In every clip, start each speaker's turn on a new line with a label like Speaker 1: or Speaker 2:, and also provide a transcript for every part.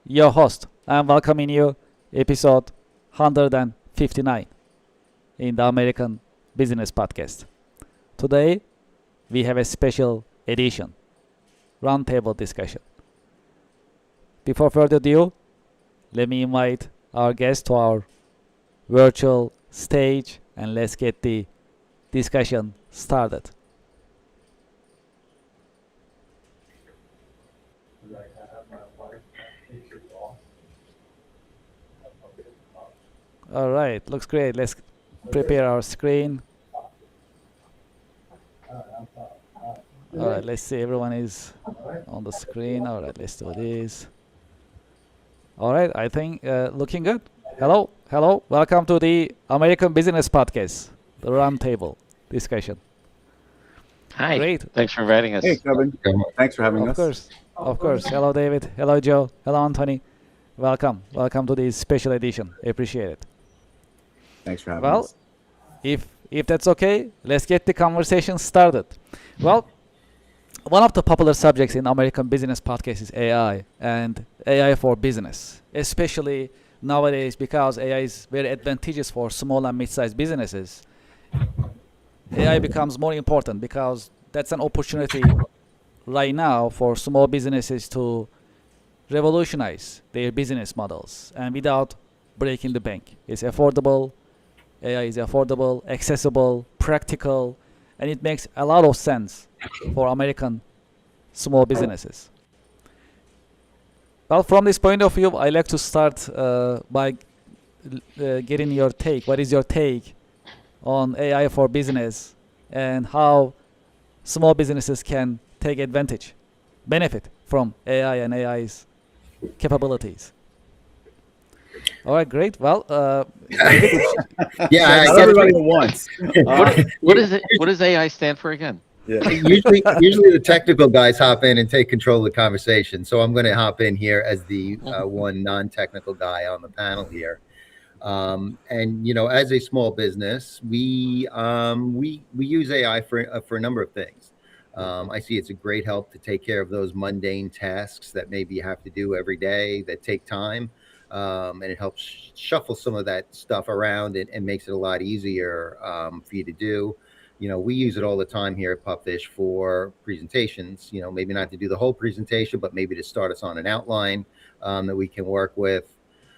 Speaker 1: your host. I'm welcoming you, episode 159 in the American Business Podcast. Today, we have a special edition, roundtable discussion. Before further ado, let me invite our guest to our virtual stage and let's get the discussion started. All right, looks great. Let's prepare our screen. All right, let's see. Everyone is on the screen. All right, let's do this. All right, I think looking good. Hello. Welcome to the American Business Podcast, the roundtable discussion.
Speaker 2: Hi.
Speaker 1: Great.
Speaker 2: Thanks for inviting us.
Speaker 3: Hey, Kevin. Thanks for having
Speaker 1: Of
Speaker 3: us.
Speaker 1: course. Of course. Hello, David. Hello, Joe. Hello, Anthony. Welcome to this special edition. Appreciate it.
Speaker 3: Thanks for having
Speaker 1: Well,
Speaker 3: us.
Speaker 1: if that's okay, let's get the conversation started. Well, one of the popular subjects in American business podcasts is AI and AI for business, especially nowadays because AI is very advantageous for small and mid-sized businesses. AI becomes more important because that's an opportunity right now for small businesses to revolutionize their business models and without breaking the bank. It's affordable, AI is affordable, accessible, practical, and it makes a lot of sense for American small businesses. Well, from this point of view, I like to start by getting your take. What is your take on AI for business and how small businesses can take advantage, benefit from AI and AI's capabilities? All right, great. Well, David,
Speaker 4: Yeah, I
Speaker 3: Not
Speaker 4: guess
Speaker 3: everybody at once.
Speaker 2: What is it? What does AI stand for again?
Speaker 3: Yeah.
Speaker 4: usually the technical guys hop in and take control of the conversation. So I'm going to hop in here as the one non-technical guy on the panel here. And as a small business, we use AI for a number of things. I see it's a great help to take care of those mundane tasks that maybe you have to do every day that take time. And it helps shuffle some of that stuff around and makes it a lot easier for you to do. We use it all the time here at Pupfish for presentations, maybe not to do the whole presentation, but maybe to start us on an outline that we can work with.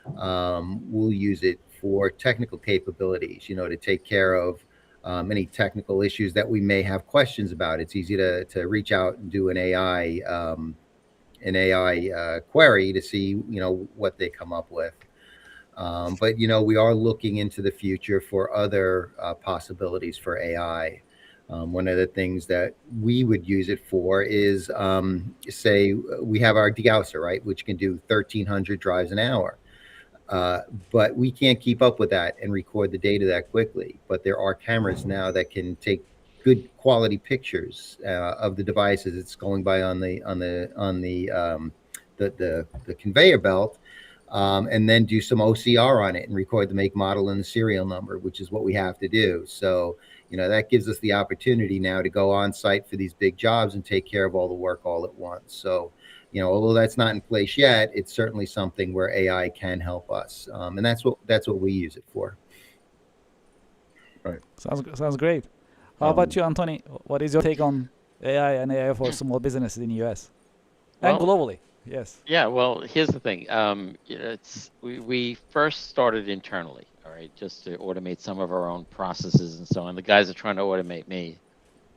Speaker 4: We'll use it for technical capabilities, to take care of any technical issues that we may have questions about. It's easy to reach out and do an AI query to see, what they come up with. But we are looking into the future for other possibilities for AI. One of the things that we would use it for is, say, we have our degausser, right, which can do 1,300 drives an hour. But we can't keep up with that and record the data that quickly. But there are cameras now that can take good quality pictures of the devices it's going by on the conveyor belt, and then do some OCR on it and record the make, model, and the serial number, which is what we have to do. So, that gives us the opportunity now to go on site for these big jobs and take care of all the work all at once. So, although that's not in place yet, it's certainly something where AI can help us, and that's what we use it for.
Speaker 3: Right.
Speaker 1: sounds great. How about you, Anthony? What is your take on AI and AI for small businesses in the US and
Speaker 2: Well,
Speaker 1: globally? Yes.
Speaker 2: yeah. Well, here's the thing. We first started internally, all right, just to automate some of our own processes and so on. The guys are trying to automate me.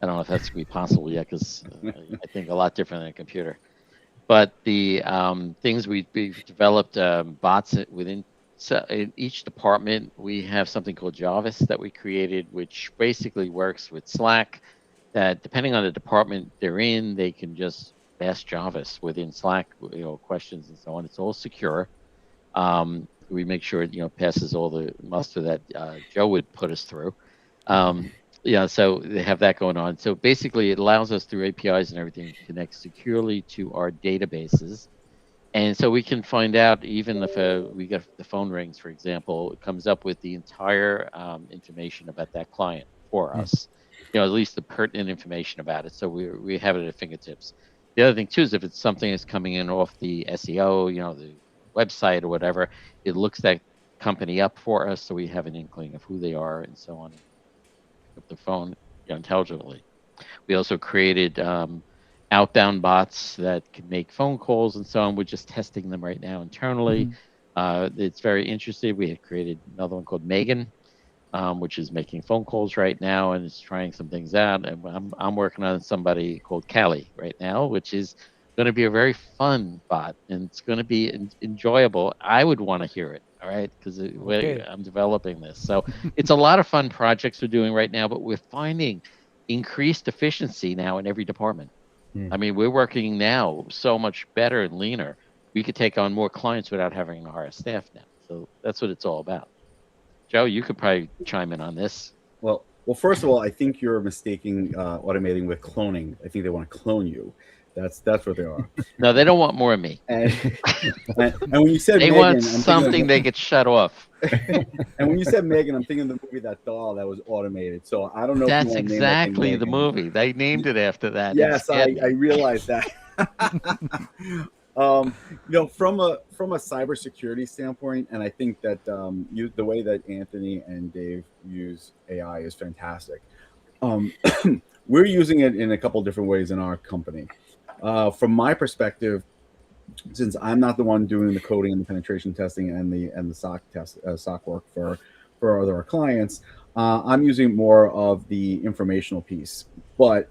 Speaker 2: I don't know if that's gonna be possible yet because I think a lot different than a computer. But the things we've developed bots within. So in each department, we have something called Jarvis that we created, which basically works with Slack. That depending on the department they're in, they can just ask Jarvis within Slack, questions and so on. It's all secure. We make sure it passes all the muster that Joe would put us through. So they have that going on. So basically, it allows us through APIs and everything to connect securely to our databases. And so we can find out, even if we get the phone rings, for example, it comes up with the entire information about that client for us, at least the pertinent information about it. So we have it at our fingertips. The other thing too is if it's something that's coming in off the SEO, the website or whatever, it looks that company up for us, so we have an inkling of who they are and so on. Pick up the phone intelligently. We also created outbound bots that can make phone calls and so on. We're just testing them right now internally. It's very interesting. We had created another one called Megan, which is making phone calls right now and is trying some things out. And I'm working on somebody called Callie right now, which is going to be a very fun bot, and it's going to be enjoyable. I would want to hear it, all right, because I'm developing this. So it's a lot of fun projects we're doing right now, but we're finding increased efficiency now in every department. I mean, we're working now so much better and leaner. We could take on more clients without having to hire staff now. So that's what it's all about. Joe, you could probably chime in on this.
Speaker 3: Well, first of all, I think you're mistaking automating with cloning. I think they want to clone you. That's what they are.
Speaker 2: No, they don't want more of me.
Speaker 3: And when you said
Speaker 2: they
Speaker 3: Megan,
Speaker 2: want something they get shut off.
Speaker 3: And when you said Megan, I'm thinking of the movie That Doll that was automated. So I don't know.
Speaker 2: That's exactly the movie. They named it after that.
Speaker 3: Yes, I realized that. From a cybersecurity standpoint, and I think that the way that Anthony and Dave use AI is fantastic. We're using it in a couple different ways in our company. From my perspective, since I'm not the one doing the coding and the penetration testing and the SOC work for our clients, I'm using more of the informational piece. But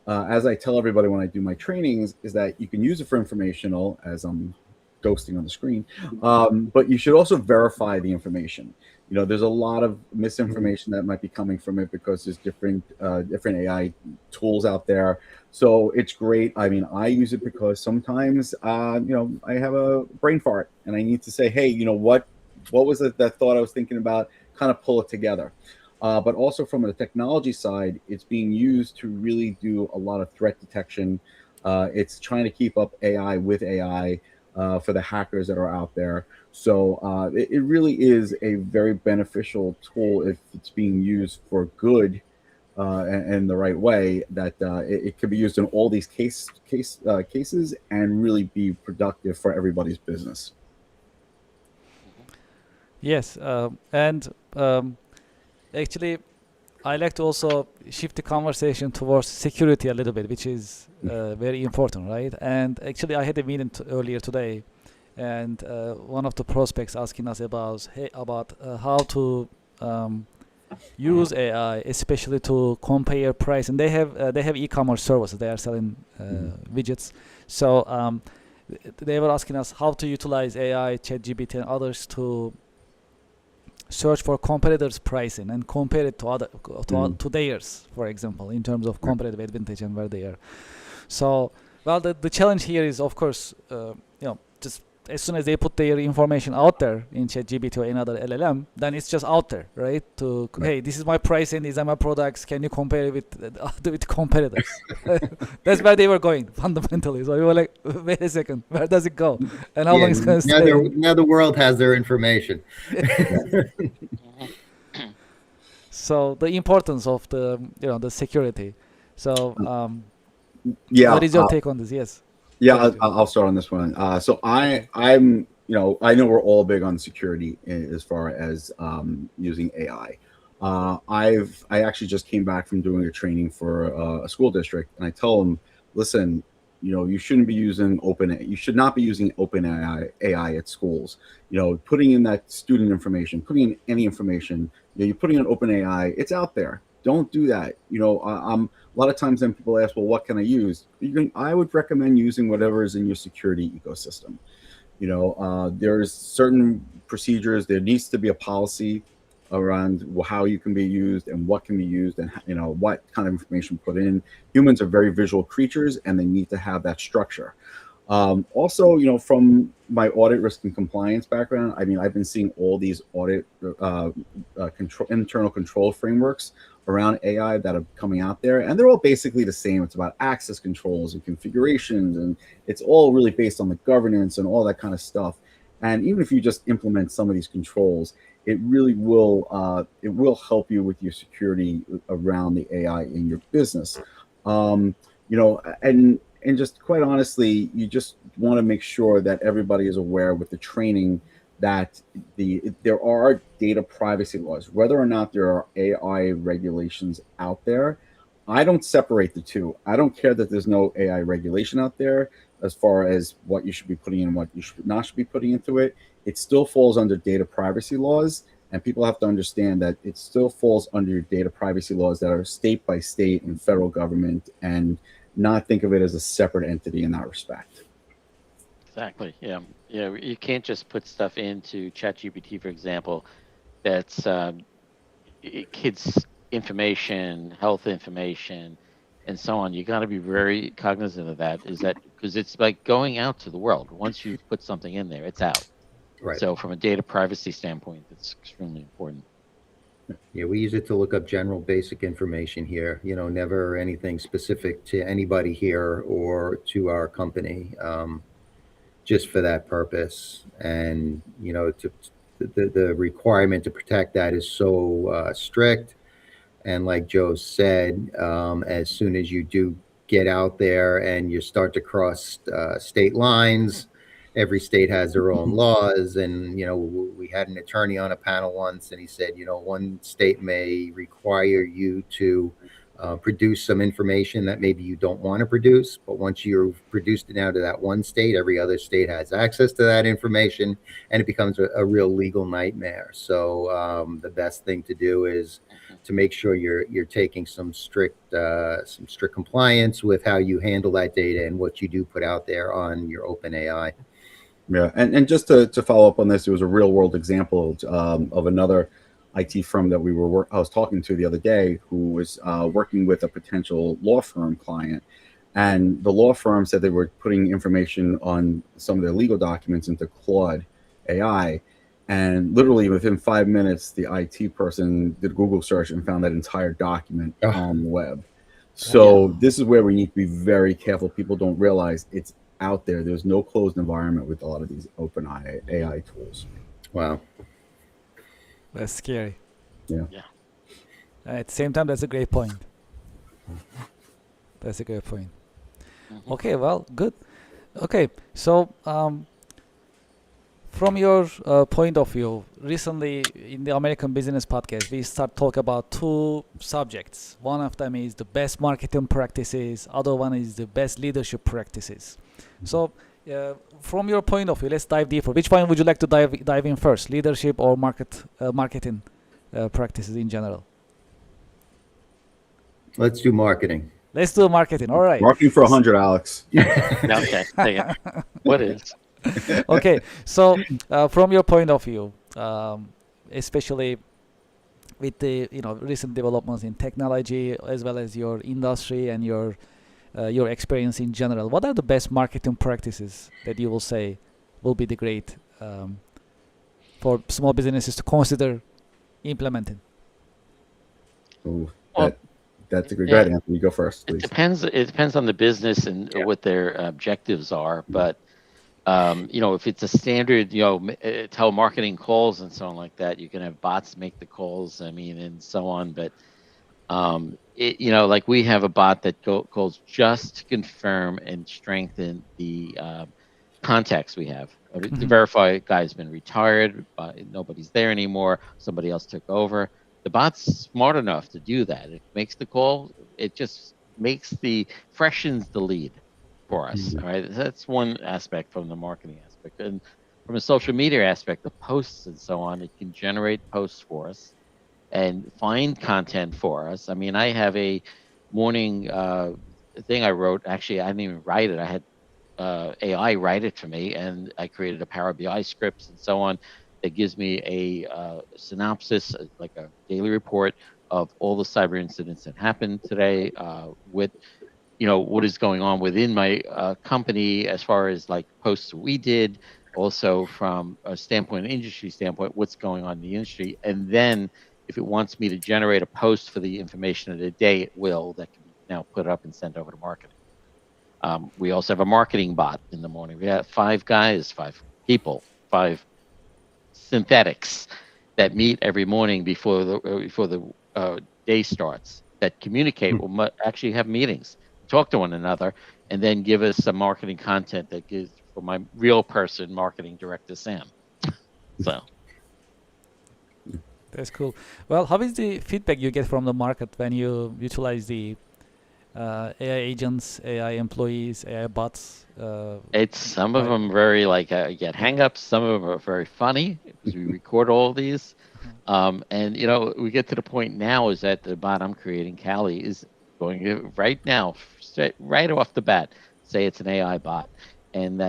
Speaker 3: as I tell everybody when I do my trainings, is that you can use it for informational, as I'm ghosting on the screen, but you should also verify the information. There's a lot of misinformation that might be coming from it because there's different AI tools out there. So it's great. I mean, I use it because sometimes, I have a brain fart and I need to say, hey, what was it, that thought I was thinking about, kind of pull it together. But also from the technology side, it's being used to really do a lot of threat detection. It's trying to keep up AI with AI for the hackers that are out there. So it really is a very beneficial tool if it's being used for good and the right way. That it could be used in all these cases and really be productive for everybody's business.
Speaker 1: Yes, and actually, I like to also shift the conversation towards security a little bit, which is very important, right? And actually, I had a meeting earlier today, and one of the prospects asking us about how to use AI, especially to compare price. And they have e-commerce services. They are selling widgets. So they were asking us how to utilize AI, ChatGPT, and others to search for competitors' pricing and compare it to theirs, for example, in terms of competitive advantage and where they are. So, well, the challenge here is, of course, just as soon as they put their information out there in ChatGPT or another LLM, then it's just out there, right? Hey, this is my pricing, these are my products. Can you compare it with competitors? That's where they were going fundamentally. So we were like, wait a second, where does it go? And how long is it going to stay?
Speaker 4: Now the world has their information.
Speaker 1: So the importance of the security. So what is your take on this? Yes.
Speaker 3: Yeah, I'll start on this one. So I'm, I know we're all big on security as far as using AI. I actually just came back from doing a training for a school district, and I tell them, listen, you shouldn't be using you should not be using open AI at schools. Putting in that student information, putting in any information, you're putting in open AI, it's out there. Don't do that. A lot of times then people ask, well, what can I use? I would recommend using whatever is in your security ecosystem. There's certain procedures. There needs to be a policy around how you can be used and what can be used and what kind of information put in. Humans are very visual creatures and they need to have that structure. Also, from my audit risk and compliance background, I mean, I've been seeing all these audit internal control frameworks around AI that are coming out there, and they're all basically the same. It's about access controls and configurations, and it's all really based on the governance and all that kind of stuff. And even if you just implement some of these controls, it really will help you with your security around the AI in your business. And and just quite honestly, you just want to make sure that everybody is aware with the training that there are data privacy laws, whether or not there are AI regulations out there. I don't separate the two. I don't care that there's no AI regulation out there as far as what you should be putting in, what you should not should be putting into it. It still falls under data privacy laws, and people have to understand that it still falls under data privacy laws that are state by state and federal government, and not think of it as a separate entity in that respect.
Speaker 2: Exactly. Yeah. Yeah. You can't just put stuff into ChatGPT, for example, that's kids' information, health information, and so on. You got to be very cognizant of that. Is that because it's like going out to the world. Once you put something in there, it's out.
Speaker 4: Right.
Speaker 2: So from a data privacy standpoint, it's extremely important.
Speaker 4: Yeah, we use it to look up general basic information here, you know, never anything specific to anybody here or to our company, just for that purpose. And, you know, the requirement to protect that is so strict. And like Joe said, as soon as you do get out there and you start to cross state lines, every state has their own laws. And, you know, we had an attorney on a panel once, and he said, you know, one state may require you to produce some information that maybe you don't want to produce. But once you've produced it now to that one state, every other state has access to that information, and it becomes a real legal nightmare. So the best thing to do is to make sure you're taking some strict compliance with how you handle that data and what you do put out there on your open AI.
Speaker 3: Yeah, and just to follow up on this, there was a real world example of another IT firm that I was talking to the other day, who was working with a potential law firm client, and the law firm said they were putting information on some of their legal documents into Claude AI, and literally within 5 minutes, the IT person did a Google search and found that entire document on the web. So this is where we need to be very careful. People don't realize it's out there. There's no closed environment with a lot of these open AI tools.
Speaker 4: Wow.
Speaker 1: That's scary.
Speaker 3: Yeah.
Speaker 1: At the same time, that's a great point. That's a great point. Okay, well, good. Okay, so from your point of view, recently in the American Business Podcast, we start talk about two subjects. One of them is the best marketing practices. Other one is the best leadership practices. So from your point of view, let's dive deeper. Which one would you like to dive in first, leadership or marketing practices in general?
Speaker 4: Let's do marketing.
Speaker 1: Let's do marketing. All right.
Speaker 3: Marketing for 100, Alex.
Speaker 2: Okay. What is?
Speaker 1: Okay. So from your point of view, especially with the recent developments in technology as well as your industry and your experience in general, what are the best marketing practices that you will say will be the great for small businesses to consider implementing?
Speaker 3: Ooh, that's a good. Go ahead, Anthony. Go first, please.
Speaker 2: It depends on the business and what their objectives are. But if it's a standard, telemarketing calls and so on like that, you can have bots make the calls. I mean, and so on. But like we have a bot that calls just to confirm and strengthen the contacts we have. To verify a guy's been retired, nobody's there anymore, somebody else took over. The bot's smart enough to do that. It makes the call. It just freshens the lead for us. All right, that's one aspect from the marketing aspect. And from a social media aspect, the posts and so on, it can generate posts for us and find content for us. I mean, I have a morning thing I wrote. Actually, I didn't even write it. I had AI write it for me, and I created a Power BI scripts and so on that gives me a synopsis, like a daily report of all the cyber incidents that happened today, with what is going on within my company as far as like posts we did, also from a industry standpoint, what's going on in the industry. And then if it wants me to generate a post for the information of the day, it will. That can be now put up and sent over to marketing. We also have a marketing bot in the morning. We have 5 people, 5 synthetics that meet every morning before the day starts, that communicate. Will actually have meetings, talk to one another, and then give us some marketing content that gives for my real person, marketing director Sam. So
Speaker 1: That's cool. Well, how is the feedback you get from the market when you utilize the AI agents, AI employees, AI bots?
Speaker 2: it's some of them very like get hang-ups. Some of them are very funny because we record all of these. And you know, we get to the point now is that the bot I'm creating, Callie, is going to right now, right off the bat, say it's an AI bot, and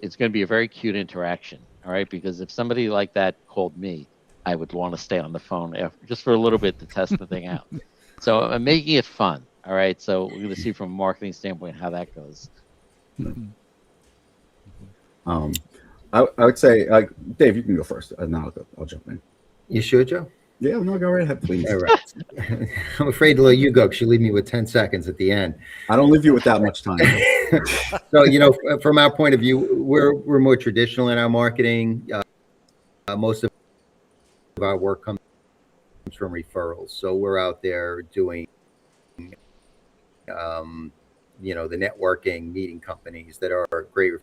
Speaker 2: it's going to be a very cute interaction. All right, because if somebody like that called me, I would want to stay on the phone just for a little bit to test the thing out. So I'm making it fun. All right, so we're going to see from a marketing standpoint how that goes.
Speaker 3: I would say, Dave, you can go first, and then I'll jump in.
Speaker 4: You sure, Joe?
Speaker 3: Yeah, no, go right ahead, please.
Speaker 4: All right. I'm afraid to let you go because you leave me with 10 seconds at the end.
Speaker 3: I don't leave you with that much time.
Speaker 4: So, you know, from our point of view, we're more traditional in our marketing. Most of our work comes from referrals. So we're out there doing, you know, the networking, meeting companies that are great.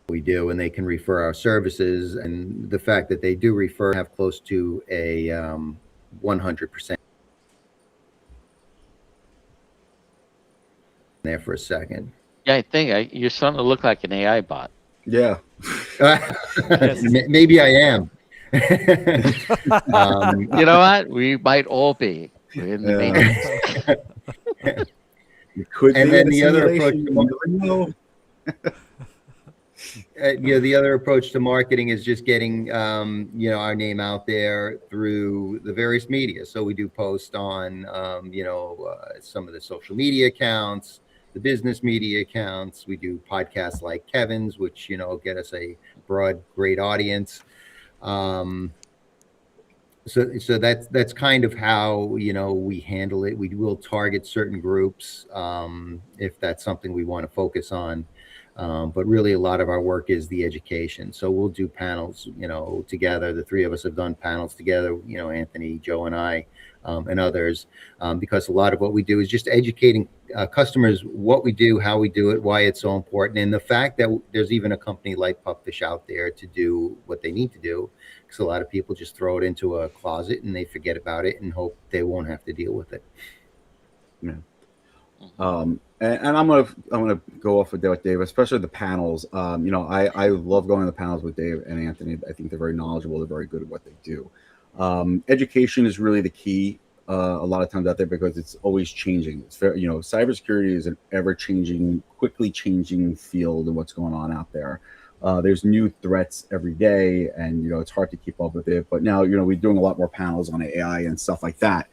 Speaker 4: We do, and they can refer our services, and the fact that they do refer have close to a 100% there for a second.
Speaker 2: Yeah, I think you're starting to look like an AI bot.
Speaker 3: Yeah.
Speaker 4: Maybe I am.
Speaker 2: You know what? We might all be. We're in the matrix.
Speaker 3: It could
Speaker 4: and
Speaker 3: be
Speaker 4: then
Speaker 3: a
Speaker 4: the other approach
Speaker 3: simulation,
Speaker 4: to
Speaker 3: you never know.
Speaker 4: you know, the other approach to marketing is just getting you know, our name out there through the various media. So we do post on you know, some of the social media accounts, the business media accounts. We do podcasts like Kevin's, which, you know, get us a broad, great audience. So that's kind of how, you know, we handle it. We will target certain groups if that's something we want to focus on. But really, a lot of our work is the education. So we'll do panels, you know, together. The three of us have done panels together, you know, Anthony, Joe, and I, and others, because a lot of what we do is just educating customers what we do, how we do it, why it's so important, and the fact that there's even a company like Pupfish out there to do what they need to do. Because a lot of people just throw it into a closet and they forget about it and hope they won't have to deal with it.
Speaker 3: Yeah. And I'm gonna go off with Dave, especially the panels. You know, I love going to the panels with Dave and Anthony. I think they're very knowledgeable. They're very good at what they do. Education is really the key a lot of times out there because it's always changing. It's very, you know, cybersecurity is an ever-changing, quickly changing field of what's going on out there. There's new threats every day, and you know it's hard to keep up with it. But now, you know, we're doing a lot more panels on AI and stuff like that.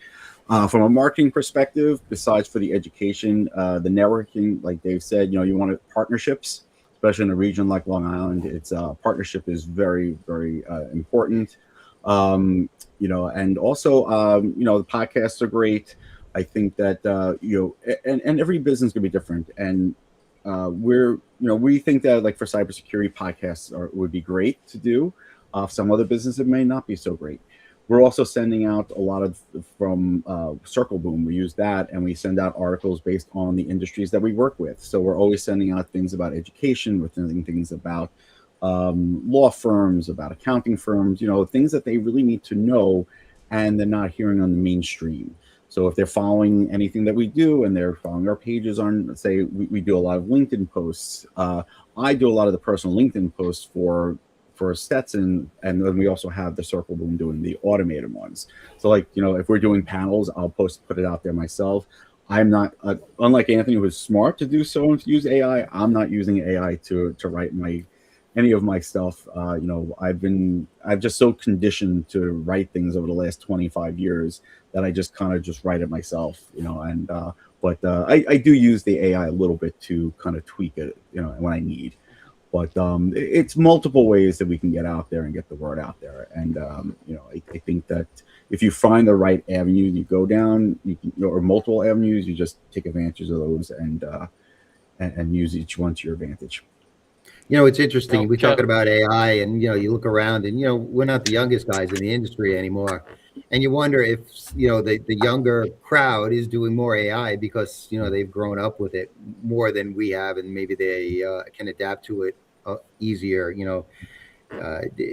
Speaker 3: From a marketing perspective, besides for the education, the networking, like Dave said, you know, you want partnerships, especially in a region like Long Island. It's partnership is very, very important. You know, and also, you know, the podcasts are great. I think that you know, and every business can be different, and we think that like for cybersecurity, podcasts would be great to do. Some other businesses may not be so great. We're also sending out a lot of from Circle Boom. We use that, and we send out articles based on the industries that we work with. So we're always sending out things about education. We're sending things about law firms, about accounting firms. You know, things that they really need to know, and they're not hearing on the mainstream. So if they're following anything that we do and they're following our pages on, let's say we do a lot of LinkedIn posts. I do a lot of the personal LinkedIn posts for Stetson, and then we also have the Circle Boom doing the automated ones. So like, you know, if we're doing panels, I'll put it out there myself. I'm not, unlike Anthony, who is smart to do so and to use AI, I'm not using AI to write any of my stuff. You know, I've just so conditioned to write things over the last 25 years that I just kind of just write it myself, you know, and but I do use the AI a little bit to kind of tweak it, you know, when I need. But it's multiple ways that we can get out there and get the word out there. And, you know, I think that if you find the right avenue you go down, you can, or multiple avenues, you just take advantage of those and use each one to your advantage.
Speaker 4: You know, it's interesting.
Speaker 2: No,
Speaker 4: We're
Speaker 2: Joe.
Speaker 4: talking about AI, and you look around, and we're not the youngest guys in the industry anymore, and you wonder if the younger crowd is doing more AI because they've grown up with it more than we have, and maybe they can adapt to it easier.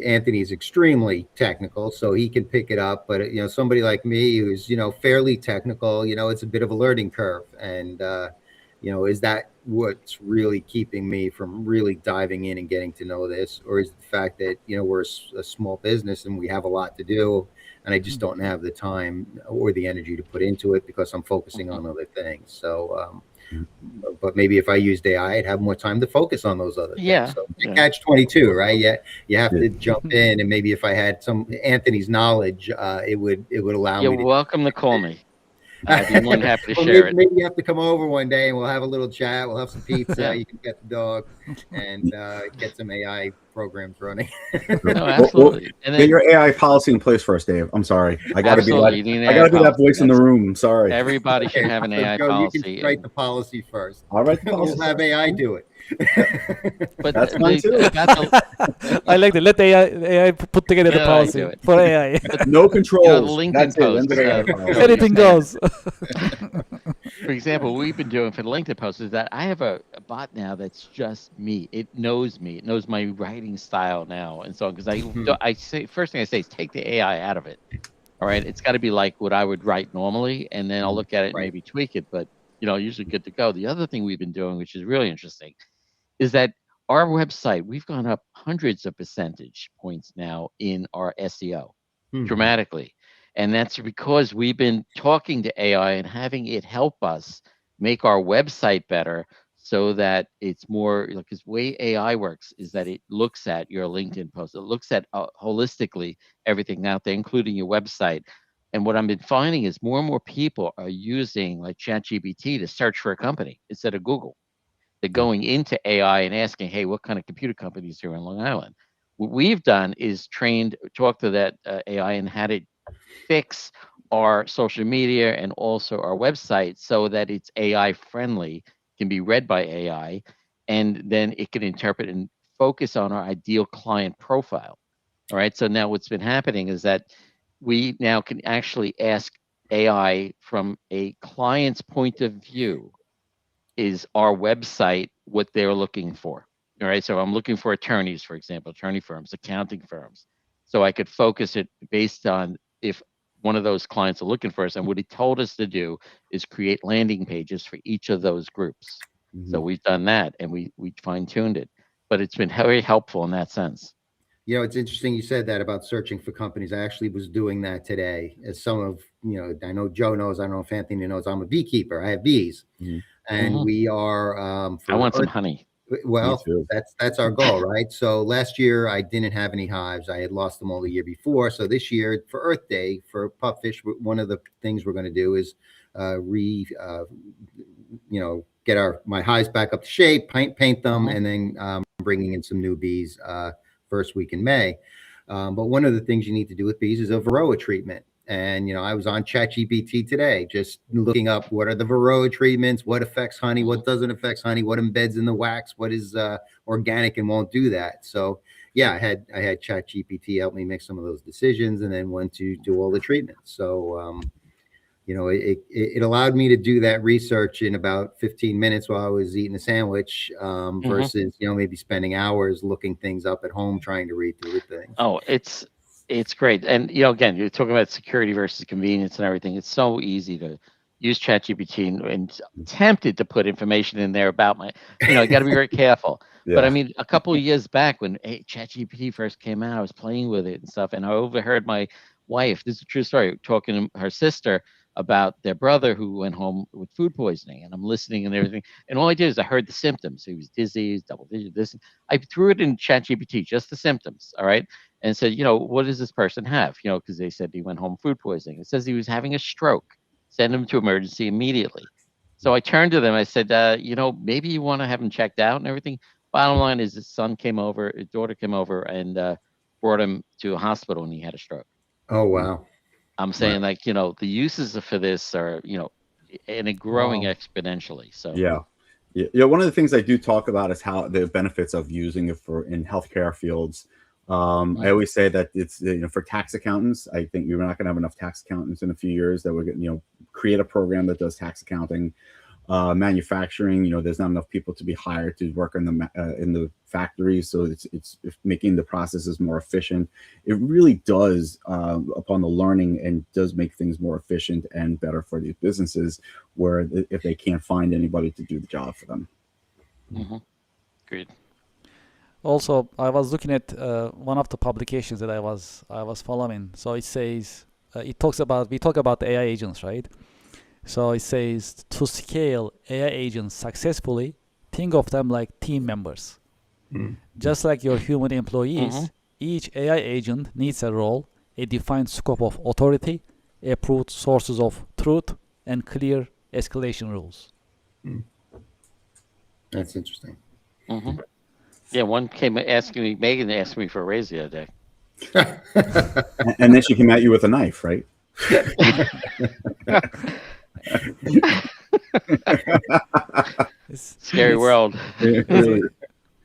Speaker 4: Anthony's extremely technical, so he can pick it up. But somebody like me who's fairly technical, it's a bit of a learning curve. And is that what's really keeping me from really diving in and getting to know this, or is it the fact that we're a small business and we have a lot to do, and I just don't have the time or the energy to put into it because I'm focusing on other things. So but maybe if I used AI, I'd have more time to focus on those other
Speaker 2: Yeah.
Speaker 4: things. So
Speaker 2: Yeah.
Speaker 4: catch 22, right? Yeah, you have to jump in, and maybe if I had some Anthony's knowledge, it would allow
Speaker 2: You're
Speaker 4: me to.
Speaker 2: welcome to call me. I'd be more than happy to
Speaker 4: Well,
Speaker 2: share it.
Speaker 4: maybe you have to come over one day and we'll have a little chat. We'll have some pizza.
Speaker 2: Yeah.
Speaker 4: You can get the dog and get some AI programs running.
Speaker 2: No, absolutely. And
Speaker 3: Get
Speaker 2: then
Speaker 3: your AI policy in place first, Dave. I'm sorry. I got to be
Speaker 2: absolutely, you
Speaker 3: that.
Speaker 2: need an
Speaker 3: I got
Speaker 2: AI
Speaker 3: to be that
Speaker 2: policy.
Speaker 3: voice in the room. I'm sorry.
Speaker 2: Everybody should have an
Speaker 4: So,
Speaker 2: AI
Speaker 4: Joe,
Speaker 2: policy.
Speaker 4: you can write the policy first.
Speaker 3: I'll write the policy.
Speaker 4: We'll have AI do it.
Speaker 2: But
Speaker 3: That's fine too.
Speaker 1: I like that. Let AI put together the
Speaker 2: Yeah, I
Speaker 1: policy
Speaker 2: do it.
Speaker 1: for AI.
Speaker 3: No controls.
Speaker 2: LinkedIn
Speaker 3: That's it.
Speaker 2: post,
Speaker 3: End of AI policy.
Speaker 1: Anything goes.
Speaker 2: For example, what we've been doing for the LinkedIn post is that I have a bot now that's just me. It knows me. It knows my writing style now, and so on. Because I say first thing I say is take the AI out of it. All right, it's got to be like what I would write normally, and then I'll look at it and
Speaker 4: Right.
Speaker 2: maybe tweak it. But usually good to go. The other thing we've been doing, which is really interesting, is that our website, we've gone up hundreds of percentage points now in our SEO dramatically. And that's because we've been talking to AI and having it help us make our website better so that it's more, because the way AI works is that it looks at your LinkedIn post, it looks at holistically everything out there, including your website. And what I've been finding is more and more people are using like ChatGPT to search for a company instead of Google. They're going into AI and asking, hey, what kind of computer companies are in Long Island? What we've done is talk to that AI and had it fix our social media and also our website so that it's AI friendly, can be read by AI, and then it can interpret and focus on our ideal client profile. All right. So now what's been happening is that we now can actually ask AI from a client's point of view, is our website what they're looking for? All right. So I'm looking for attorneys, for example, attorney firms, accounting firms. So I could focus it based on if one of those clients are looking for us. And what he told us to do is create landing pages for each of those groups. So we've done that and we fine-tuned it. But it's been very helpful in that sense.
Speaker 4: It's interesting you said that about searching for companies. I actually was doing that today. As some of, I know Joe knows, I don't know if Anthony knows, I'm a beekeeper. I have bees. And we are
Speaker 2: I want some honey.
Speaker 4: Well, that's our goal, right? So last year I didn't have any hives. I had lost them all the year before. So this year for Earth Day for pupfish, one of the things we're going to do is get my hives back up to shape, paint them, and then bringing in some new bees first week in May. But one of the things you need to do with bees is a varroa treatment. And, I was on ChatGPT today, just looking up what are the varroa treatments, what affects honey, what doesn't affect honey, what embeds in the wax, what is organic and won't do that. So, yeah, I had ChatGPT help me make some of those decisions and then went to do all the treatments. So, it allowed me to do that research in about 15 minutes while I was eating a sandwich versus, maybe spending hours looking things up at home, trying to read through things.
Speaker 2: Oh, it's great. And, again, you're talking about security versus convenience and everything. It's so easy to use ChatGPT and tempted to put information in there about you got to be very careful.
Speaker 3: Yeah.
Speaker 2: But I mean, a couple of years back when ChatGPT first came out, I was playing with it and stuff. And I overheard my wife, this is a true story, talking to her sister about their brother who went home with food poisoning. And I'm listening and everything. And all I did is I heard the symptoms. He was dizzy, he was double digit, this. I threw it in ChatGPT, just the symptoms. All right. And said, what does this person have? Because they said he went home food poisoning. It says he was having a stroke. Send him to emergency immediately. So I turned to them. I said, maybe you want to have him checked out and everything. Bottom line is his daughter came over and brought him to a hospital and he had a stroke.
Speaker 4: Oh, wow.
Speaker 2: I'm saying the uses for this are, and it growing exponentially. So
Speaker 3: yeah. Yeah, one of the things I do talk about is how the benefits of using it for in healthcare fields. I always say that it's for tax accountants. I think we're not going to have enough tax accountants in a few years. That we're going to create a program that does tax accounting. Manufacturing, there's not enough people to be hired to work in the factories, so it's making the processes more efficient. It really does upon the learning, and does make things more efficient and better for these businesses, where if they can't find anybody to do the job for them.
Speaker 2: Agreed.
Speaker 1: Also, I was looking at one of the publications that I was following. So it says we talk about the AI agents, right? So it says to scale AI agents successfully, think of them like team members. Just like your human employees, each AI agent needs a role, a defined scope of authority, approved sources of truth, and clear escalation rules.
Speaker 4: That's interesting.
Speaker 2: Yeah, one came asking me, Megan asked me for a raise the other day.
Speaker 3: And then she came at you with a knife, right?
Speaker 2: Scary world.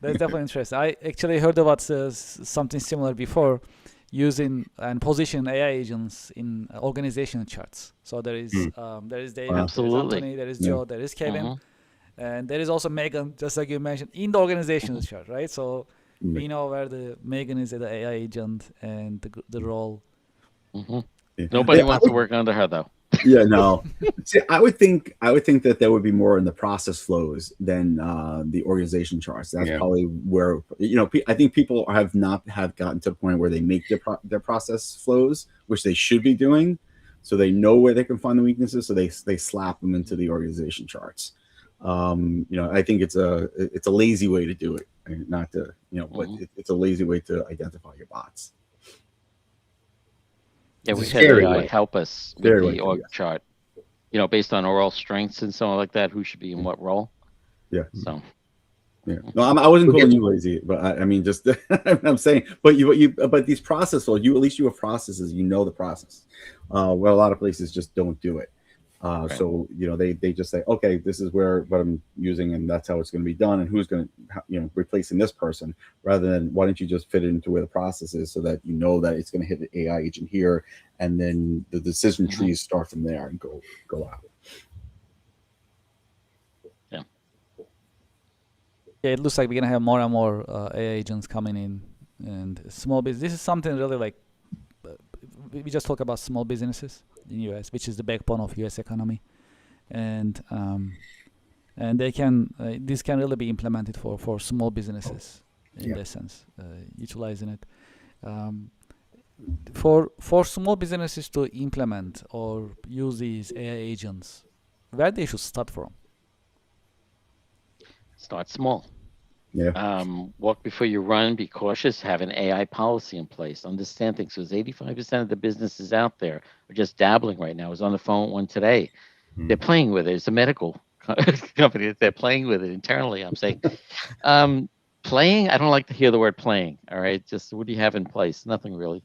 Speaker 1: That's definitely interesting. I actually heard about something similar before, using and position AI agents in organization charts. So there is David, there is Anthony, there is Joe, there is Kevin, and there is also Megan, just like you mentioned, in the organization chart, right? So we know where the Megan is the AI agent and the role.
Speaker 2: Nobody wants to work under her though.
Speaker 3: Yeah, no. See, I would think that there would be more in the process flows than the organization charts. That's probably where I think people have not gotten to the point where they make their process flows, which they should be doing, so they know where they can find the weaknesses, so they slap them into the organization charts. I think it's a lazy way to do it, not to but it's a lazy way to identify your bots.
Speaker 2: Yeah, we had AI help us with the org chart, based on overall strengths and so on like that, who should be in what role.
Speaker 3: Yeah.
Speaker 2: So.
Speaker 3: Yeah. No, I wasn't calling you lazy, but I mean, just I'm saying, but these process flows, at least you have processes, the process. Well, a lot of places just don't do it. So they just say, okay, this is what I'm using, and that's how it's going to be done, and who's going to replacing this person, rather than why don't you just fit it into where the process is, so that that it's going to hit the AI agent here, and then the decision trees start from there and go out.
Speaker 1: Yeah, it looks like we're gonna have more and more AI agents coming in, and small business. This is something really like we just talk about small businesses in US, which is the backbone of US economy, and they can this can really be implemented for small businesses in that sense, utilizing it. For small businesses to implement or use these AI agents, where they should start from?
Speaker 2: Start small.
Speaker 3: Yeah.
Speaker 2: Walk before you run. Be cautious. Have an AI policy in place. Understand things. Because 85% of the businesses out there are just dabbling right now. I was on the phone with one today. They're playing with it. It's a medical company that they're playing with it internally. I'm saying, playing. I don't like to hear the word playing. All right. Just what do you have in place? Nothing really.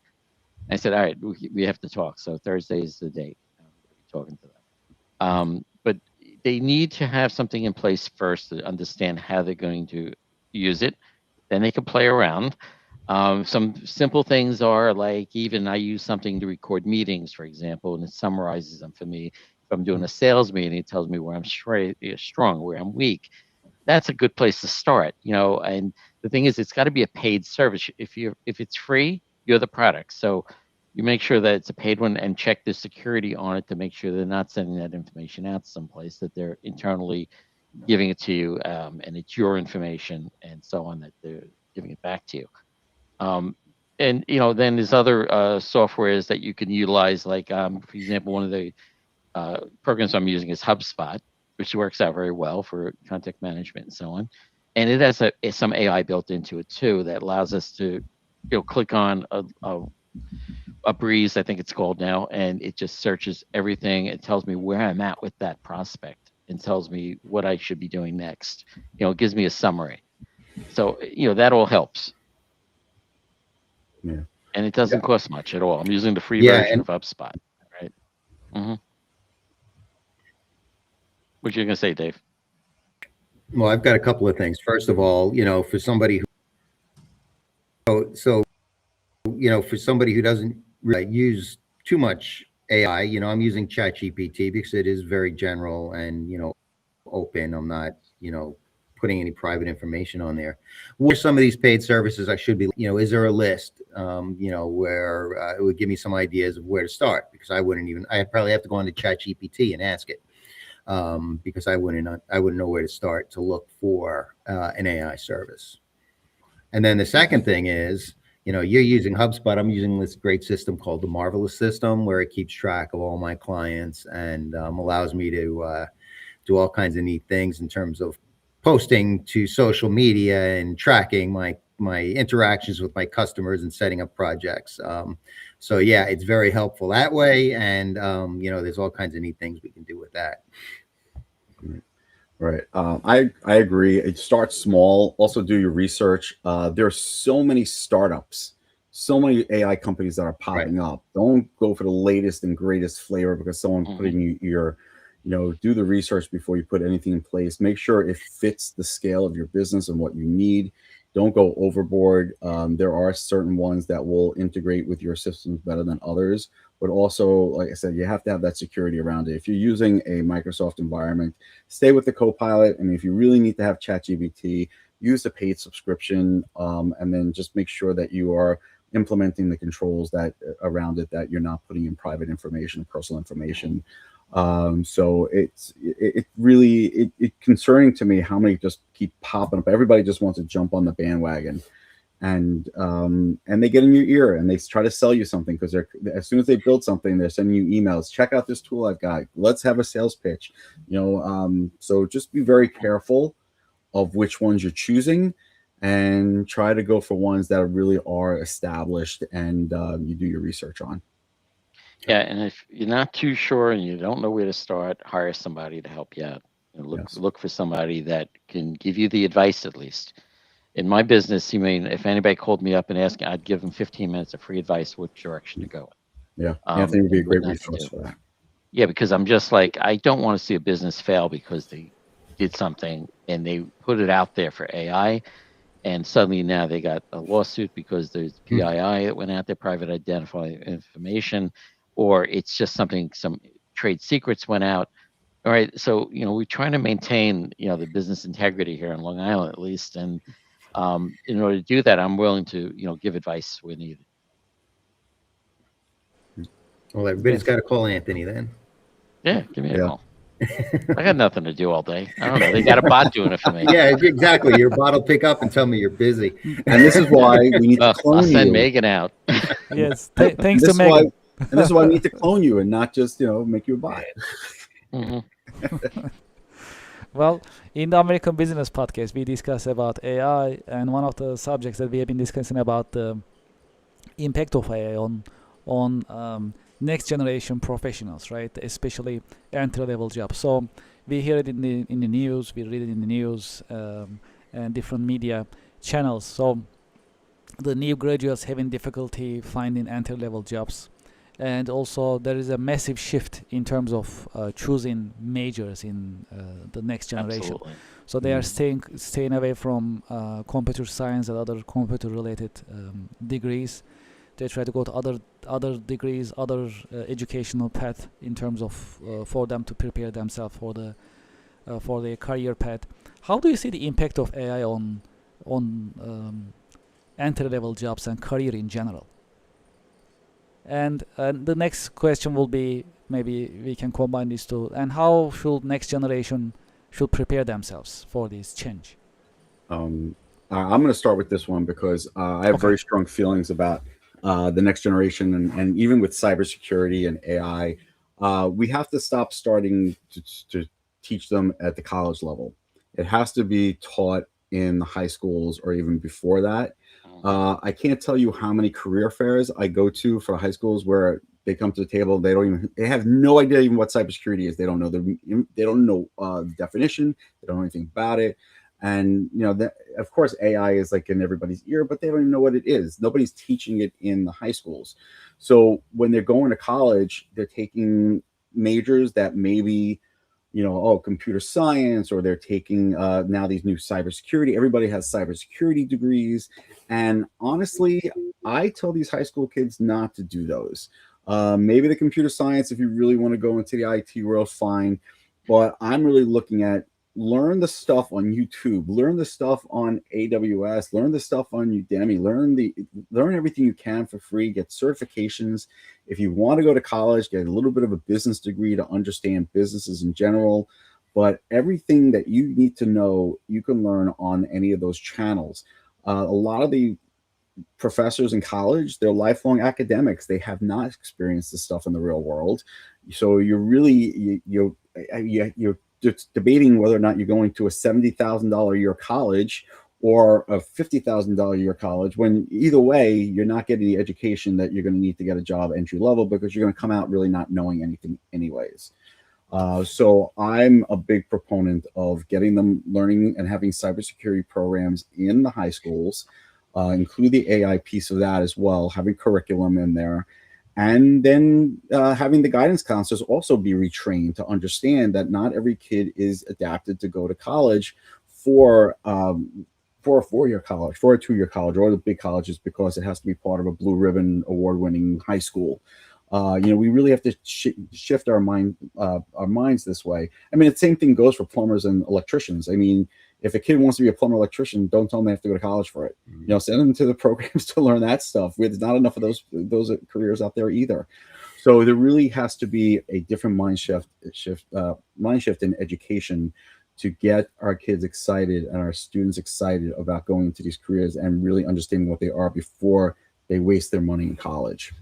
Speaker 2: I said, all right, we have to talk. So Thursday is the date. I'm going to be talking to them. But they need to have something in place first to understand how they're going to use it. Then they can play around. Some simple things are like, even I use something to record meetings, for example, and it summarizes them for me. If I'm doing a sales meeting, it tells me where I'm strong, where I'm weak. That's a good place to start, and the thing is, it's got to be a paid service. If it's free, you're the product. So you make sure that it's a paid one, and check the security on it to make sure they're not sending that information out someplace, that they're internally giving it to you, and it's your information and so on, that they're giving it back to you. And then there's other softwares that you can utilize, like for example, one of the programs I'm using is HubSpot, which works out very well for contact management and so on. And it has some AI built into it too, that allows us to click on a breeze, I think it's called now, and it just searches everything. It tells me where I'm at with that prospect and tells me what I should be doing next. It gives me a summary. So, that all helps.
Speaker 3: Yeah.
Speaker 2: And it doesn't cost much at all. I'm using the free version of HubSpot, right? What you going to say, Dave?
Speaker 4: Well, I've got a couple of things. First of all, for somebody for somebody who doesn't really use too much AI, I'm using ChatGPT because it is very general and, open. I'm not, putting any private information on there. What are some of these paid services I should be, is there a list, where it would give me some ideas of where to start? Because I'd probably have to go on to ChatGPT and ask it, because I wouldn't know where to start to look for an AI service. And then the second thing is, you're using HubSpot. I'm using this great system called the Marvelous System, where it keeps track of all my clients and allows me to do all kinds of neat things in terms of posting to social media and tracking my interactions with my customers and setting up projects. So yeah, it's very helpful that way. And there's all kinds of neat things we can do with that.
Speaker 3: Right. I agree. Start small. Also do your research. There are so many startups, so many AI companies that are popping up. Don't go for the latest and greatest flavor because someone put in your, do the research before you put anything in place. Make sure it fits the scale of your business and what you need. Don't go overboard. There are certain ones that will integrate with your systems better than others. But also, like I said, you have to have that security around it. If you're using a Microsoft environment, stay with the Copilot. And if you really need to have ChatGPT, use the paid subscription, and then just make sure that you are implementing the controls that around it, that you're not putting in private information, personal information. So it's really concerning to me how many just keep popping up. Everybody just wants to jump on the bandwagon. And they get in your ear and they try to sell you something because as soon as they build something, they're sending you emails. Check out this tool I've got. Let's have a sales pitch. So just be very careful of which ones you're choosing, and try to go for ones that really are established and you do your research on.
Speaker 2: Yeah, and if you're not too sure and you don't know where to start, hire somebody to help you out. And look for somebody that can give you the advice at least. In my business, if anybody called me up and asked, I'd give them 15 minutes of free advice which direction to go.
Speaker 3: Yeah, Anthony would be a great resource for that.
Speaker 2: Yeah, because I'm just like, I don't want to see a business fail because they did something and they put it out there for AI, and suddenly now they got a lawsuit because there's PII that went out there, private identifying information, or it's just some trade secrets went out. All right, so we're trying to maintain the business integrity here in Long Island at least, and in order to do that, I'm willing to give advice where needed.
Speaker 4: Well, everybody's got to call Anthony then.
Speaker 2: Yeah, give me a call. I got nothing to do all day. I don't know. They got a bot doing it for me.
Speaker 4: Yeah, exactly. Your bot will pick up and tell me you're busy.
Speaker 3: And this is why we need to clone
Speaker 2: I'll send
Speaker 3: you.
Speaker 2: Megan out.
Speaker 1: Yes, thanks to Megan.
Speaker 3: And this is why we need to clone you and not just make you a bot.
Speaker 1: Well, in the American Business Podcast, we discuss about AI, and one of the subjects that we have been discussing about the impact of AI on next generation professionals, right? Especially entry-level jobs. So we hear it in the news, we read it in the news, and different media channels. So the new graduates having difficulty finding entry-level jobs. And also there is a massive shift in terms of choosing majors in the next generation.
Speaker 2: Absolutely.
Speaker 1: So they are staying away from computer science and other computer-related degrees. They try to go to other degrees, other educational path in terms of for them to prepare themselves for their career path. How do you see the impact of AI on entry-level jobs and career in general? And the next question will be, maybe we can combine these two. And how should next generation prepare themselves for this change?
Speaker 3: I'm going to start with this one because I have very strong feelings about the next generation, and even with cybersecurity and AI, we have to stop starting to teach them at the college level. It has to be taught in the high schools or even before that. I can't tell you how many career fairs I go to for high schools where they come to the table. They have no idea even what cybersecurity is. They don't know the definition. They don't know anything about it. And of course, AI is like in everybody's ear, but they don't even know what it is. Nobody's teaching it in the high schools. So when they're going to college, they're taking majors that maybe computer science, or they're taking now these new cybersecurity. Everybody has cybersecurity degrees. And honestly, I tell these high school kids not to do those. Maybe the computer science, if you really want to go into the IT world, fine. But I'm really looking at learn the stuff on YouTube, learn the stuff on AWS, learn the stuff on Udemy, learn everything you can for free, get certifications. If you want to go to college, get a little bit of a business degree to understand businesses in general. But everything that you need to know, you can learn on any of those channels. A lot of the professors in college, they're lifelong academics. They have not experienced this stuff in the real world. So you're just debating whether or not you're going to a $70,000 a year college or a $50,000 a year college, when either way, you're not getting the education that you're going to need to get a job entry level, because you're going to come out really not knowing anything anyways. So I'm a big proponent of getting them learning and having cybersecurity programs in the high schools, include the AI piece of that as well, having curriculum in there. And then having the guidance counselors also be retrained to understand that not every kid is adapted to go to college for a 4-year college, for a 2-year college, or the big colleges, because it has to be part of a blue ribbon award-winning high school. We really have to shift our minds this way. I mean, the same thing goes for plumbers and electricians. I mean, if a kid wants to be a plumber electrician, don't tell them they have to go to college for it. Send them to the programs to learn that stuff. There's not enough of those careers out there either. So there really has to be a different mind shift in education to get our kids excited and our students excited about going into these careers and really understanding what they are before they waste their money in college.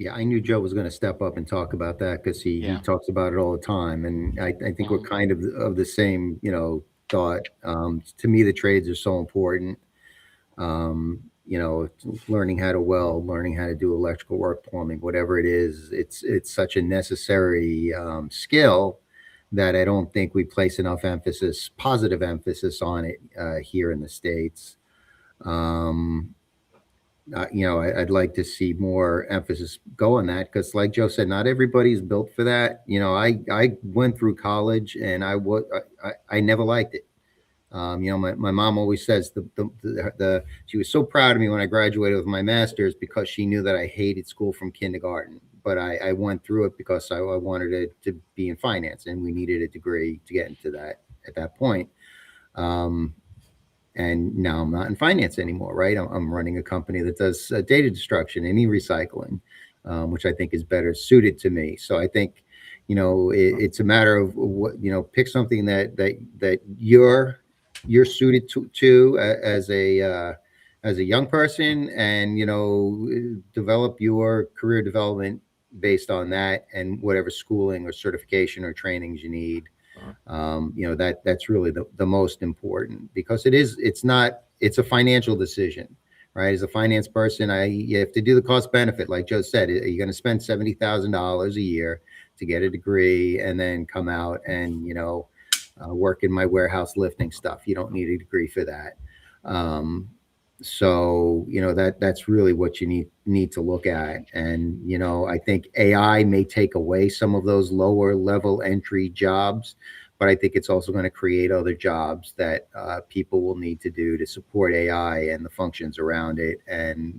Speaker 4: Yeah, I knew Joe was going to step up and talk about that, because he talks about it all the time. And I think we're kind of the same, thought. To me, the trades are so important. Learning how to weld, learning how to do electrical work, plumbing, whatever it is, it's such a necessary skill that I don't think we place enough positive emphasis on it here in the States. I'd like to see more emphasis go on that, because like Joe said, not everybody's built for that. I went through college and I never liked it. My mom always says she was so proud of me when I graduated with my master's, because she knew that I hated school from kindergarten, but I went through it because I wanted to be in finance, and we needed a degree to get into that at that point. And now I'm not in finance anymore, right? I'm running a company that does data destruction and e-recycling, which I think is better suited to me. So I think, it's a matter of what, pick something that you're suited to as a young person, and, develop your career development based on that, and whatever schooling or certification or trainings you need. That's really the most important, because it's a financial decision, right? As a finance person, you have to do the cost benefit. Like Joe said, are you going to spend $70,000 a year to get a degree and then come out and, work in my warehouse lifting stuff? You don't need a degree for that. So, that's really what you need to look at. And, I think AI may take away some of those lower level entry jobs, but I think it's also going to create other jobs that people will need to do to support AI and the functions around it, and,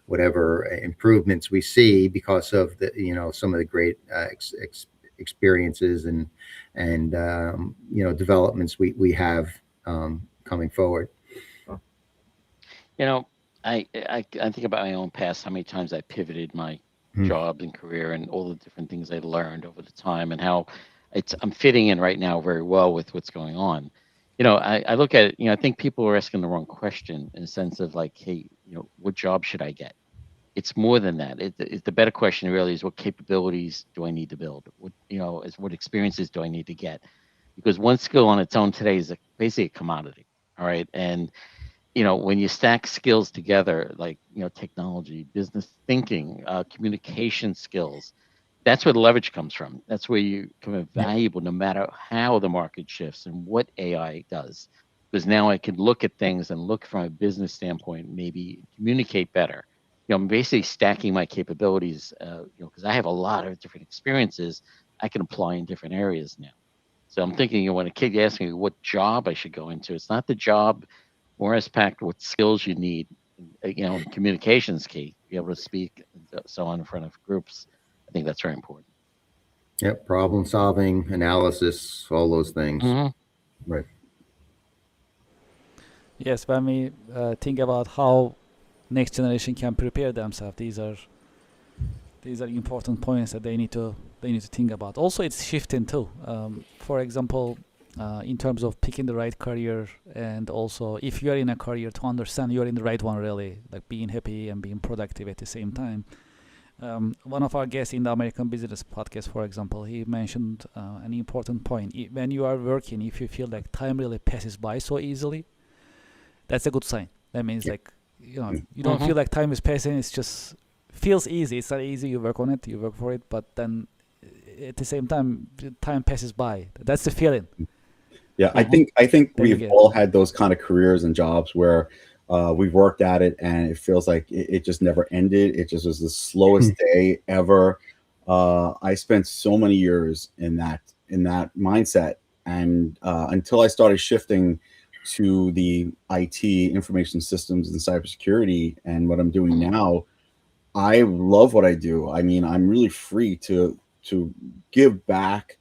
Speaker 4: whatever improvements we see because of the, some of the great experiences and developments we have coming forward.
Speaker 2: I think about my own past, how many times I pivoted my job and career, and all the different things I learned over the time, and how I'm fitting in right now very well with what's going on. I look at it, I think people are asking the wrong question, in the sense of like, hey, what job should I get? It's more than that. It's the better question really is, what capabilities do I need to build? What experiences do I need to get? Because one skill on its own today is basically a commodity. All right. And when you stack skills together, like, technology, business thinking, communication skills, that's where the leverage comes from. That's where you become valuable, no matter how the market shifts and what AI does. Because now I can look at things and look from a business standpoint, maybe communicate better. I'm basically stacking my capabilities, because I have a lot of different experiences. I can apply in different areas now. So I'm thinking when a kid asks me what job I should go into, it's not the job, more as packed what skills you need. Communication is key. Be able to speak and so on in front of groups. I think that's very important.
Speaker 4: Yep, problem solving, analysis, all those things.
Speaker 3: Right.
Speaker 1: Yes, when we think about how next generation can prepare themselves, these are important points that they need to think about. Also, it's shifting too. For example, in terms of picking the right career, and also if you are in a career, to understand you are in the right one, really, like being happy and being productive at the same time. One of our guests in the American Business podcast, for example, he mentioned an important point. When you are working, if you feel like time really passes by so easily, that's a good sign. That means like, you don't feel like time is passing. It's just feels easy. It's not easy. You work on it, you work for it, but then at the same time, time passes by. That's the feeling.
Speaker 3: Yeah, I think we've
Speaker 1: get.
Speaker 3: all had those kind of careers and jobs where we've worked at it and it feels like it just never ended. It just was the slowest day ever. I spent so many years in that mindset, and until I started shifting to the IT, information systems, and cybersecurity, and what I'm doing now, I love what I do. I mean, I'm really free to give back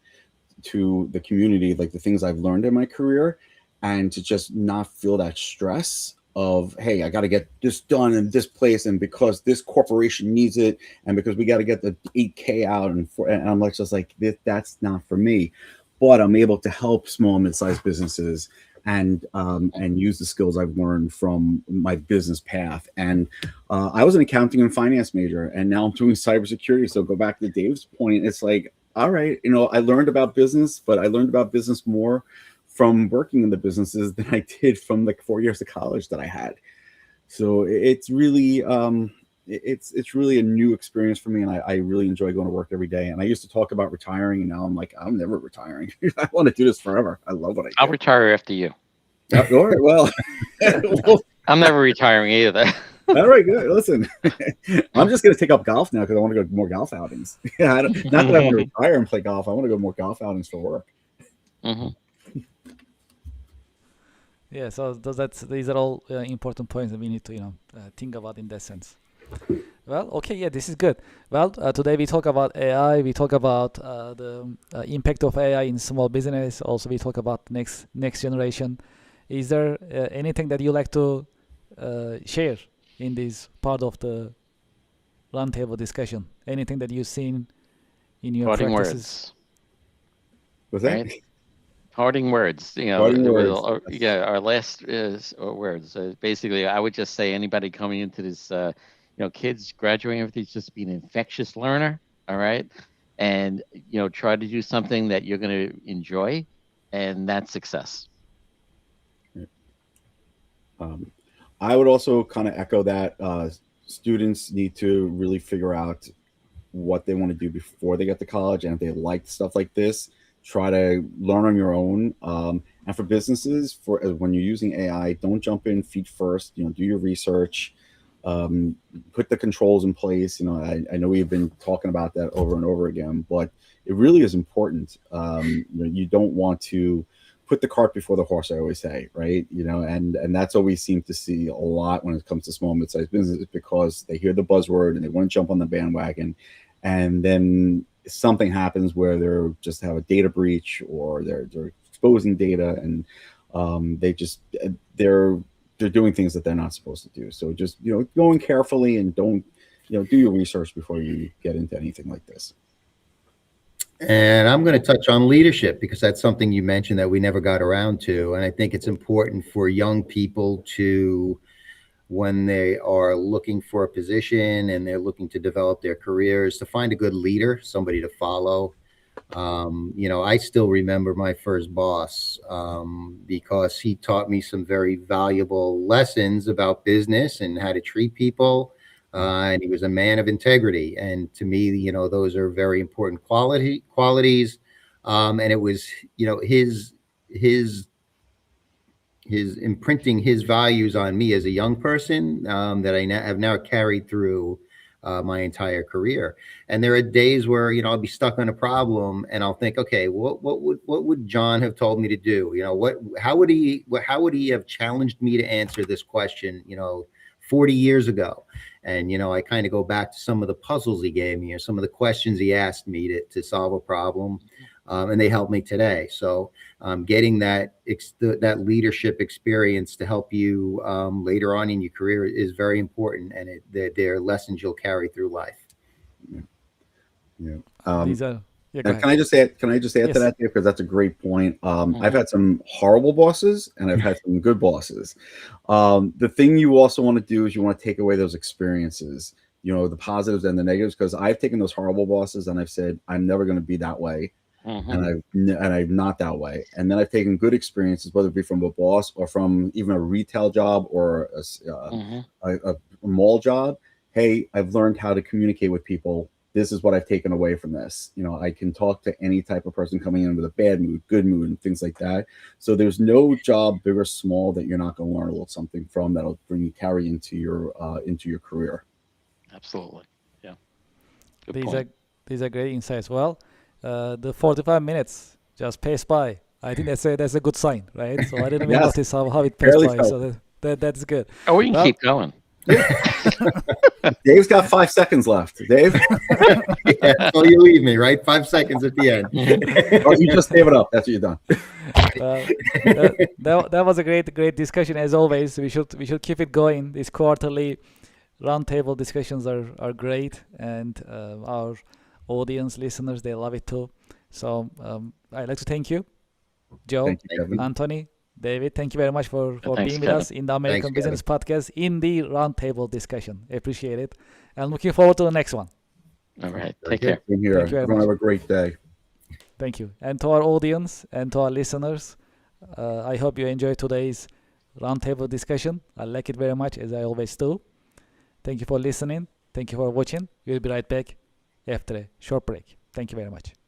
Speaker 3: to the community, like the things I've learned in my career, and to just not feel that stress of, hey, I got to get this done in this place, and because this corporation needs it, and because we got to get the 8K out, and I'm like, just like, that's not for me. But I'm able to help small and mid-sized businesses and use the skills I've learned from my business path. And I was an accounting and finance major, and now I'm doing cybersecurity. So go back to Dave's point. It's like, all right, I learned about business, but I learned about business more from working in the businesses than I did from the 4 years of college that I had. So it's really it's really a new experience for me, and I really enjoy going to work every day. And I used to talk about retiring, and now I'm like, I'm never retiring. I want to do this forever. I love what I do.
Speaker 2: I'll retire after you.
Speaker 3: All right, well,
Speaker 2: I'm never retiring either.
Speaker 3: All right, good. Listen, I'm just going to take up golf now because I want to go to more golf outings. Yeah, not that I want to retire and play golf. I want to go to more golf outings for work.
Speaker 1: Yeah, so these are all important points that we need to think about in that sense. Well, okay, yeah, this is good. Well, today we talk about AI. We talk about the impact of AI in small business. Also, we talk about next generation. Is there anything that you like to share in this part of the roundtable discussion? Anything that you've seen in your
Speaker 2: Parting
Speaker 1: practices?
Speaker 3: What's that?
Speaker 2: Right? Parting words.
Speaker 3: Parting words.
Speaker 2: Our last words. Basically, I would just say anybody coming into this, kids graduating, everything's just be an infectious learner. All right, and try to do something that you're going to enjoy, and that's success.
Speaker 3: I would also kind of echo that students need to really figure out what they want to do before they get to college, and if they like stuff like this, try to learn on your own. And for businesses, when you're using AI, don't jump in feet first. Do your research, put the controls in place. I know we've been talking about that over and over again, but it really is important. You don't want to put the cart before the horse, I always say, right? And that's what we seem to see a lot when it comes to small and mid-sized businesses, because they hear the buzzword and they want to jump on the bandwagon, and then something happens where they're just have a data breach, or they're exposing data, and they're doing things that they're not supposed to do. So just going carefully, and don't do your research before you get into anything like this.
Speaker 4: And I'm going to touch on leadership, because that's something you mentioned that we never got around to. And I think it's important for young people to, when they are looking for a position and they're looking to develop their careers, to find a good leader, somebody to follow. I still remember my first boss because he taught me some very valuable lessons about business and how to treat people. And he was a man of integrity. And to me, those are very important qualities. And it was, his imprinting his values on me as a young person that I have now carried through my entire career. And there are days where, I'll be stuck on a problem and I'll think, okay, what would John have told me to do? How would he have challenged me to answer this question, 40 years ago? And, I kind of go back to some of the puzzles he gave me or some of the questions he asked me to solve a problem. And they help me today. So getting that leadership experience to help you later on in your career is very important, and they're lessons you'll carry through life.
Speaker 3: Yeah.
Speaker 1: These are. Yeah, go
Speaker 3: And
Speaker 1: ahead.
Speaker 3: can I just add
Speaker 1: Yes.
Speaker 3: to that, Dave? Because that's a great point. I've had some horrible bosses and I've had some good bosses. The thing you also want to do is you want to take away those experiences, the positives and the negatives, because I've taken those horrible bosses and I've said, I'm never going to be that way. And I'm not that way. And then I've taken good experiences, whether it be from a boss or from even a retail job or a mall job. Hey, I've learned how to communicate with people. This is what I've taken away from this. I can talk to any type of person coming in with a bad mood, good mood, and things like that. So there's no job, big or small, that you're not going to learn a little something from that'll carry into your career.
Speaker 2: Absolutely. Yeah. Good
Speaker 1: These
Speaker 2: point.
Speaker 1: are great insights. Well, the 45 minutes just passed by. I think that's a good sign, right? So I didn't even
Speaker 3: Yes.
Speaker 1: notice how it passed
Speaker 3: Barely
Speaker 1: by.
Speaker 3: felt
Speaker 1: So that's good.
Speaker 2: Oh, we can
Speaker 1: Well-
Speaker 2: keep going.
Speaker 3: Dave's got 5 seconds left. Dave,
Speaker 4: Yeah, so you leave me, right? 5 seconds at the end.
Speaker 3: oh, you just gave it up. That's what you've done.
Speaker 1: That was a great discussion as always. We should keep it going. These quarterly roundtable discussions are great, and our audience listeners, they love it too. So I'd like to thank you, Joe,
Speaker 3: Thank you, Kevin.
Speaker 1: Anthony, David. Thank you very much for
Speaker 2: Thanks,
Speaker 1: being with
Speaker 2: Kevin.
Speaker 1: us in the American
Speaker 4: Thanks,
Speaker 1: Business Podcast in the roundtable discussion. Appreciate it, and looking forward to the next one.
Speaker 2: All right.
Speaker 3: Very
Speaker 2: Take care.
Speaker 3: good. Same here.
Speaker 1: Thank you very
Speaker 3: Everyone
Speaker 1: much.
Speaker 3: have a great day.
Speaker 1: Thank you, and to our audience and to our listeners, I hope you enjoyed today's roundtable discussion. I like it very much, as I always do. Thank you for listening. Thank you for watching. We'll be right back after a short break. Thank you very much.